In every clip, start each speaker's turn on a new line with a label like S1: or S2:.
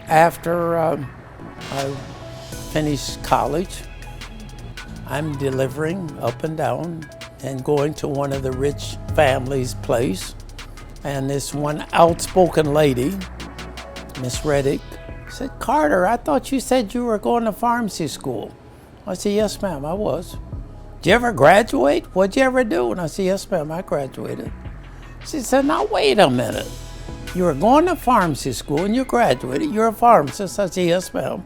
S1: After I finished college, I'm delivering up and down and going to one of the rich families' place. And this one outspoken lady, Miss Reddick, said, "Carter, I thought you said you were going to pharmacy school." I said, "Yes, ma'am, I was." "Did you ever graduate? What'd you ever do?" And I said, "Yes, ma'am, I graduated." She said, "Now, wait a minute. You were going to pharmacy school and you graduated. You're a pharmacist." I said, "Yes, ma'am."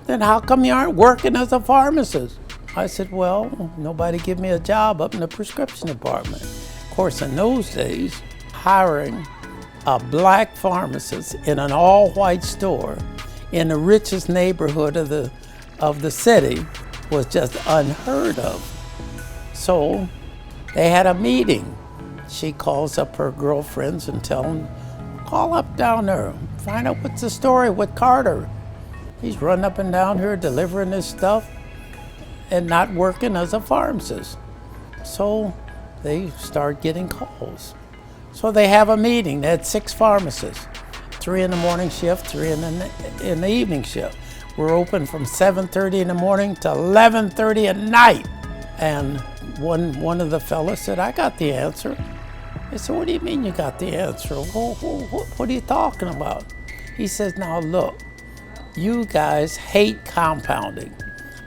S1: "Then how come you aren't working as a pharmacist?" I said, "Well, nobody give me a job up in the prescription department." Of course, in those days, hiring a black pharmacist in an all-white store in the richest neighborhood of the city was just unheard of. So they had a meeting. She calls up her girlfriends and tell them, "Call up down there, find out what's the story with Carter. He's running up and down here delivering this stuff and not working as a pharmacist." So they start getting calls. So they have a meeting. They had 6 pharmacists, 3 in the morning shift, 3 in the evening shift. We're open from 7:30 in the morning to 11:30 at night. And one of the fellas said, "I got the answer." I said, "What do you mean you got the answer? What are you talking about?" He says, "Now look, you guys hate compounding.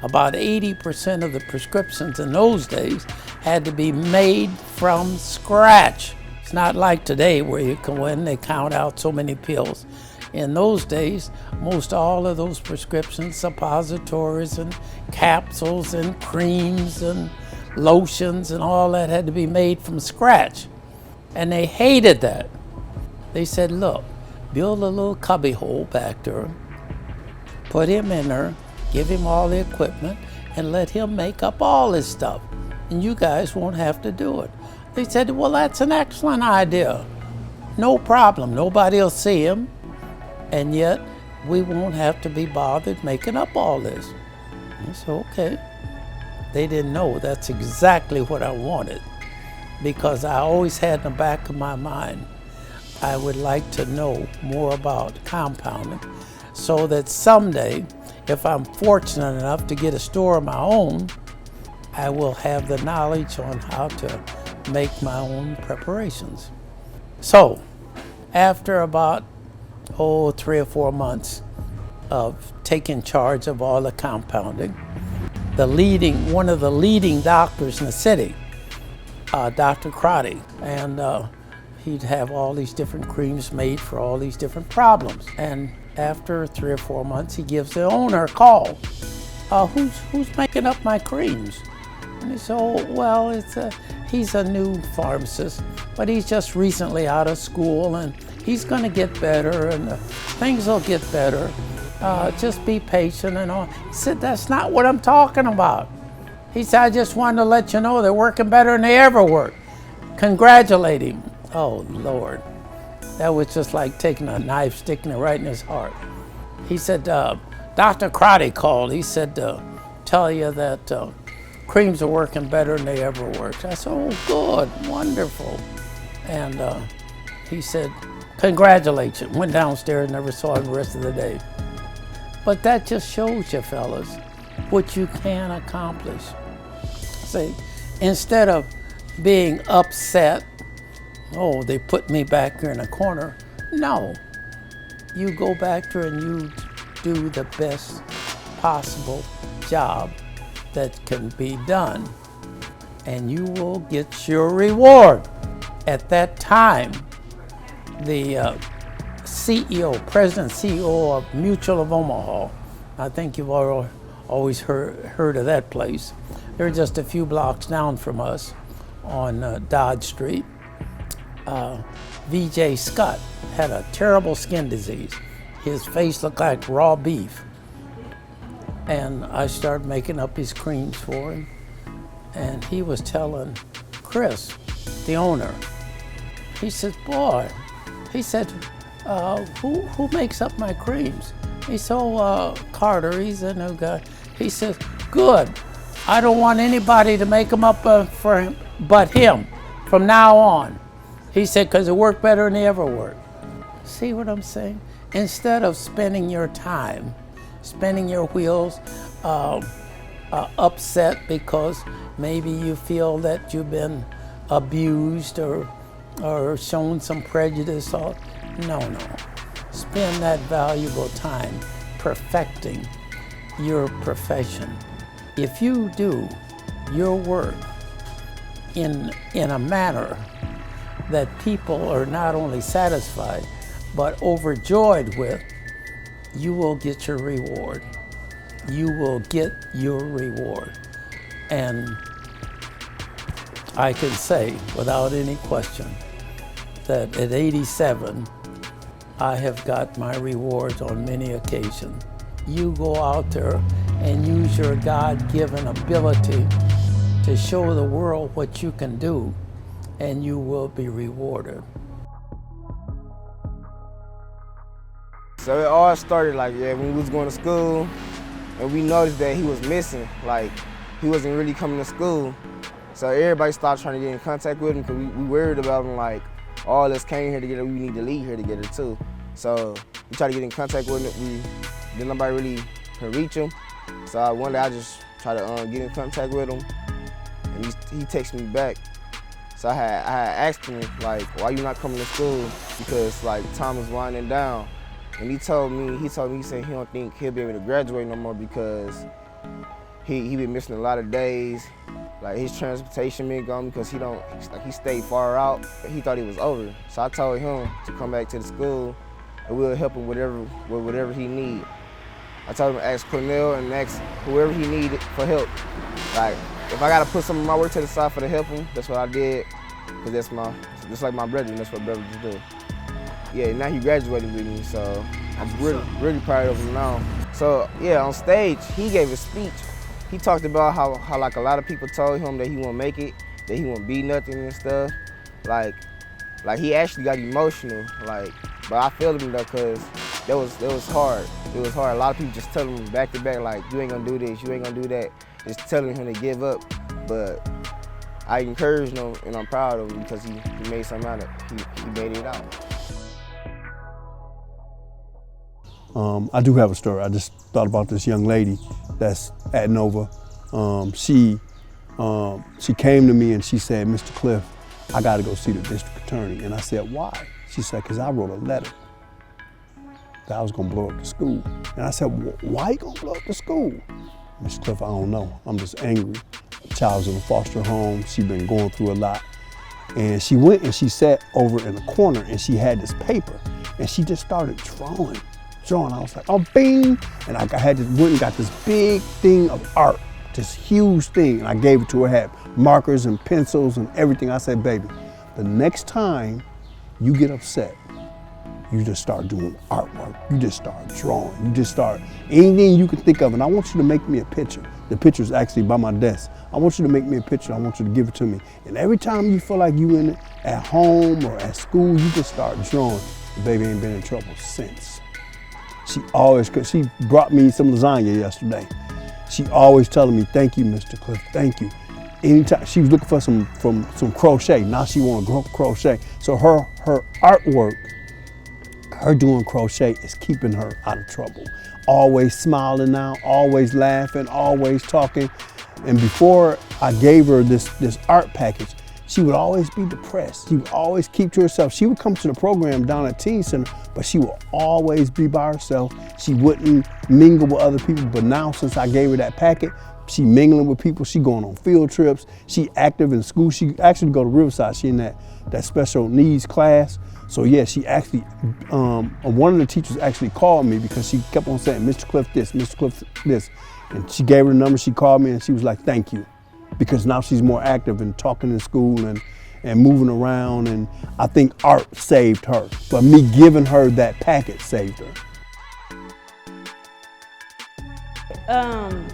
S1: About 80% of the prescriptions in those days had to be made from scratch. It's not like today where you can go in, they count out so many pills. In those days, most all of those prescriptions, suppositories and capsules and creams and lotions and all that had to be made from scratch. And they hated that. They said, look, build a little cubby hole back there, put him in there, give him all the equipment, and let him make up all his stuff. And you guys won't have to do it." They said, "Well, that's an excellent idea. No problem. Nobody will see him. And yet, we won't have to be bothered making up all this." I said, "Okay." They didn't know that's exactly what I wanted, because I always had in the back of my mind, I would like to know more about compounding so that someday, if I'm fortunate enough to get a store of my own, I will have the knowledge on how to make my own preparations. So, after about 3 or 4 months of taking charge of all the compounding, one of the leading doctors in the city, Dr. Crotty, and he'd have all these different creams made for all these different problems. And after 3 or 4 months, he gives the owner a call. Who's making up my creams?" And he said, "Oh, well, he's a new pharmacist, but he's just recently out of school, and he's going to get better, and things will get better. Just be patient and all." He said, "That's not what I'm talking about." He said, "I just wanted to let you know they're working better than they ever worked. Congratulate him." Oh, Lord. That was just like taking a knife, sticking it right in his heart. He said, "Dr. Crotty called. He said to tell you that creams are working better than they ever worked." I said, "Oh, good, wonderful." And he said, "Congratulate you." Went downstairs, never saw him the rest of the day. But that just shows you, fellas, what you can accomplish. See, instead of being upset, "Oh, they put me back here in a corner." No, you go back there and you do the best possible job that can be done, and you will get your reward. At that time, the President CEO of Mutual of Omaha, I think you've always heard of that place. They're just a few blocks down from us on Dodge Street. VJ Scott had a terrible skin disease. His face looked like raw beef. And I started making up his creams for him. And he was telling Chris, the owner, he said, "Boy," he said, who makes up my creams?" He said, "Oh, Carter, he's a new guy." He says, "Good. I don't want anybody to make them up for him but him from now on." He said, "Because it worked better than they ever worked." See what I'm saying? Instead of spending your time, spinning your wheels, upset because maybe you feel that you've been abused or shown some prejudice. Or no. Spend that valuable time perfecting your profession. If you do your work in a manner that people are not only satisfied but overjoyed with, you will get your reward. You will get your reward. And I can say without any question that at 87, I have got my rewards on many occasions. You go out there and use your God-given ability to show the world what you can do, and you will be rewarded.
S2: So it all started when we was going to school, and we noticed that he was missing. He wasn't really coming to school. So everybody started trying to get in contact with him because we worried about him, all of us came here together, we need to leave here together too. So we tried to get in contact with him. Then nobody really could reach him. So one day I just tried to get in contact with him, and he texted me back. So I had asked him, why you not coming to school? Because time was winding down. And he said he don't think he'll be able to graduate no more because he been missing a lot of days. His transportation been gone because he stayed far out. He thought he was over. So I told him to come back to the school and we'll help him with whatever he need. I told him to ask Cornell and ask whoever he needed for help. If I gotta put some of my work to the side for to help him, that's what I did. Cause that's like my brother, and that's what brothers do. Yeah, now he graduated with me, so I'm really proud of him now. So yeah, on stage, he gave a speech. He talked about how a lot of people told him that he won't make it, that he won't be nothing and stuff. He actually got emotional, but I felt him though, cause that was hard. It was hard. A lot of people just telling him back to back, you ain't gonna do this, you ain't gonna do that, just telling him to give up. But I encouraged him, and I'm proud of him because he made something out of it. He made it out.
S3: I do have a story. I just thought about this young lady that's at Nova. She came to me and she said, "Mr. Cliff, I got to go see the district attorney." And I said, "Why?" She said, "Because I wrote a letter that I was going to blow up the school." And I said, "Why you going to blow up the school?" "Mr. Cliff, I don't know. I'm just angry. The child's in a foster home. She's been going through a lot." And she went and she sat over in the corner and she had this paper and she just started drawing. I was like, oh, bing. And I went and got this big thing of art, this huge thing. And I gave it to her, had markers and pencils and everything. I said, "Baby, the next time you get upset, you just start doing artwork. You just start drawing. You just start anything you can think of. And I want you to make me a picture." The picture's actually by my desk. "I want you to make me a picture. I want you to give it to me. And every time you feel like you in it, at home or at school, you just start drawing." The baby ain't been in trouble since. She brought me some lasagna yesterday. She always telling me, "Thank you, Mr. Cliff, thank you." Anytime she was looking for some crochet, now she want to crochet. So her artwork, her doing crochet is keeping her out of trouble. Always smiling now, always laughing, always talking. And before I gave her this art package, she would always be depressed. She would always keep to herself. She would come to the program down at Teen Center, but she would always be by herself. She wouldn't mingle with other people. But now, since I gave her that packet, she mingling with people. She going on field trips. She active in school. She actually go to Riverside. She in that special needs class. So yeah, she actually, one of the teachers actually called me because she kept on saying, "Mr. Cliff this, Mr. Cliff this." And she gave her the number, she called me and she was like, "Thank you." Because now she's more active in talking in school and moving around, and I think art saved her. But me giving her that packet saved her.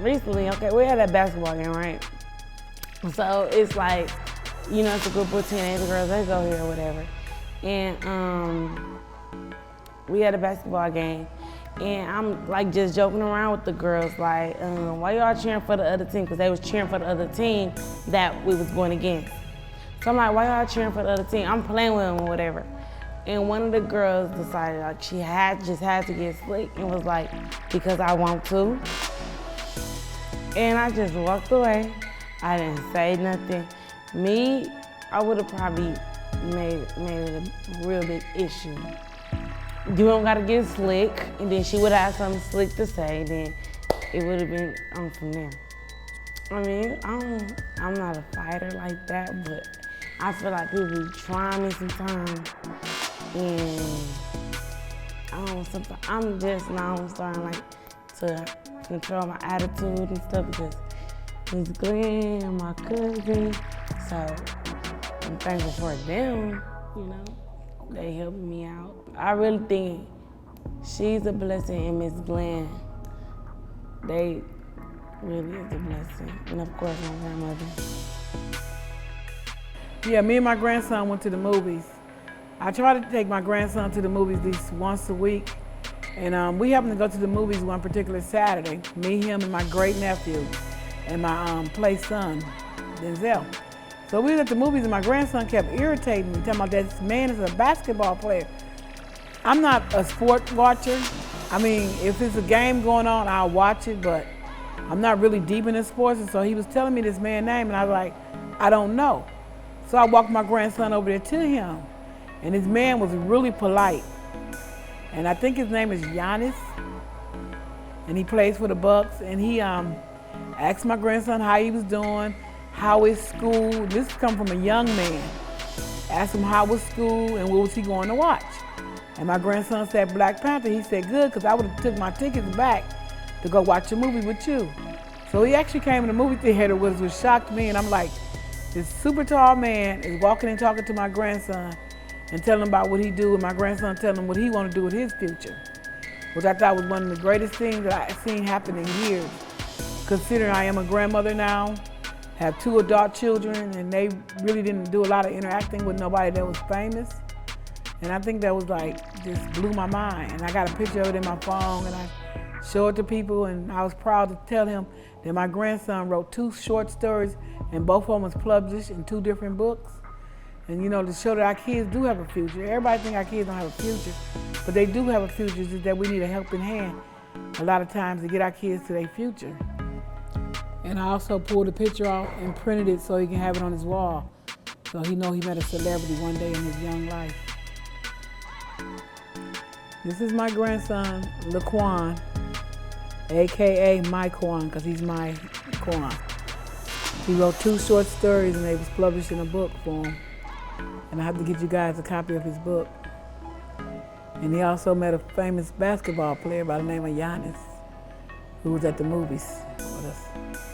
S4: Recently, we had a basketball game, right? So it's it's a group of teenage girls, they go here or whatever. And we had a basketball game. And I'm just joking around with the girls, why y'all cheering for the other team? Because they was cheering for the other team that we was going against. So I'm like, why y'all cheering for the other team? I'm playing with them or whatever. And one of the girls decided like she just had to get slick and was like, because I want to. And I just walked away. I didn't say nothing. Me, I would have probably made it a real big issue. You don't gotta get slick, and then she would have something slick to say, then it would have been on from there. I mean, I'm not a fighter like that, but I feel like people be trying me sometimes, and I'm just now starting like to control my attitude and stuff because Miss Glenn, my cousin, so I'm thankful for them, you know. They helping me out. I really think she's a blessing, and Miss Glenn, they really is a blessing. And of course, my grandmother.
S5: Yeah, me and my grandson went to the movies. I try to take my grandson to the movies at least once a week. And we happened to go to the movies one particular Saturday. Me, him, and my great nephew, and my play son, Denzel. So we was at the movies and my grandson kept irritating me, talking about that man is a basketball player. I'm not a sport watcher. I mean, if it's a game going on, I'll watch it, but I'm not really deep into sports. And so he was telling me this man's name and I was like, I don't know. So I walked my grandson over there to him. And this man was really polite. And I think his name is Giannis. And he plays for the Bucks. And he asked my grandson how he was doing, how is school. This come from a young man. Asked him how was school and what was he going to watch. And my grandson said Black Panther. He said, good, because I would have took my tickets back to go watch a movie with you. So he actually came in the movie theater, which shocked me. And I'm like, this super tall man is walking and talking to my grandson and telling him about what he do, and my grandson telling him what he want to do with his future, which I thought was one of the greatest things that I've seen happen in years. Considering I am a grandmother now, have 2 adult children, and they really didn't do a lot of interacting with nobody that was famous. And I think that was like, just blew my mind. And I got a picture of it in my phone, and I showed it to people, and I was proud to tell him that my grandson wrote 2 short stories, and both of them was published in 2 different books. And you know, to show that our kids do have a future. Everybody think our kids don't have a future, but they do have a future, just that we need a helping hand a lot of times to get our kids to their future. And I also pulled the picture out and printed it so he can have it on his wall, so he know he met a celebrity one day in his young life. This is my grandson, Laquan, AKA my Quan, because he's my Quan. He wrote 2 short stories and they was published in a book form. And I have to get you guys a copy of his book. And he also met a famous basketball player by the name of Giannis, who was at the movies with us.